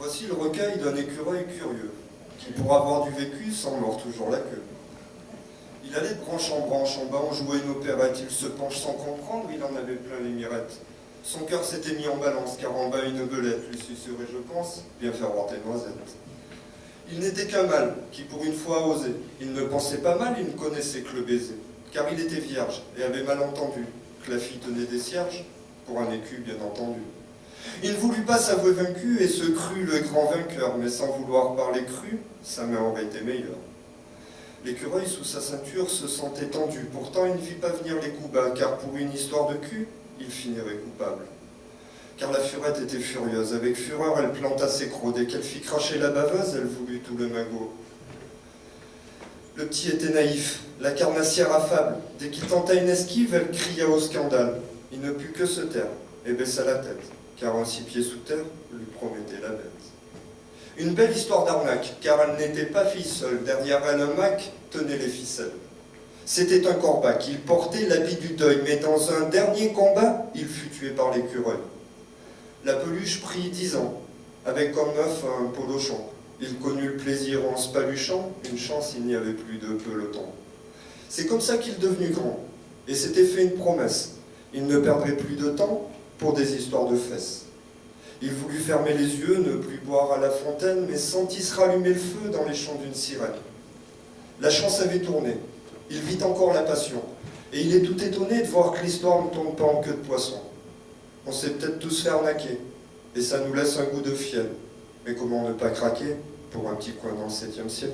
Voici le recueil d'un écureuil curieux, qui pour avoir du vécu s'en mord toujours la queue. Il allait de branche en bas, on jouait une opérette, il se penche sans comprendre, il en avait plein les mirettes. Son cœur s'était mis en balance, car en bas une belette lui susurrait, je pense, bien faire voir tes noisettes. Il n'était qu'un mâle, qui pour une fois osait. Il ne pensait pas mal, il ne connaissait que le baiser, car il était vierge, et avait mal entendu que la fille tenait des cierges, pour un écu bien entendu. Il ne voulut pas s'avouer vaincu, et se crut le grand vainqueur, mais sans vouloir parler cru, sa main aurait été meilleure. L'écureuil sous sa ceinture se sentait tendu, pourtant il ne fit pas venir les coups bas, car pour une histoire de cul, il finirait coupable. Car la furette était furieuse, avec fureur elle planta ses crocs, dès qu'elle fit cracher la baveuse, elle voulut tout le magot. Le petit était naïf, la carnassière affable, dès qu'il tenta une esquive, elle cria au scandale. Il ne put que se taire, et baissa la tête, car un 6 pieds sous terre lui promettait la bête. Une belle histoire d'arnaque, car elle n'était pas fille seule, derrière elle un mac tenait les ficelles. C'était un corbac, il portait l'habit du deuil, mais dans un dernier combat, il fut tué par l'écureuil. La peluche prit 10 ans, avec comme œuf un polochon. Il connut le plaisir en se paluchant, une chance il n'y avait plus de peloton. C'est comme ça qu'il devenu grand, et s'était fait une promesse. Il ne perdrait plus de temps pour des histoires de fesses. Il voulut fermer les yeux, ne plus boire à la fontaine, mais sentit se rallumer le feu dans les chants d'une sirène. La chance avait tourné, il vit encore la passion, et il est tout étonné de voir que l'histoire ne tombe pas en queue de poisson. On s'est peut-être tous fait arnaquer, et ça nous laisse un goût de fiel. Mais comment ne pas craquer pour un petit coin dans le 7e ciel ?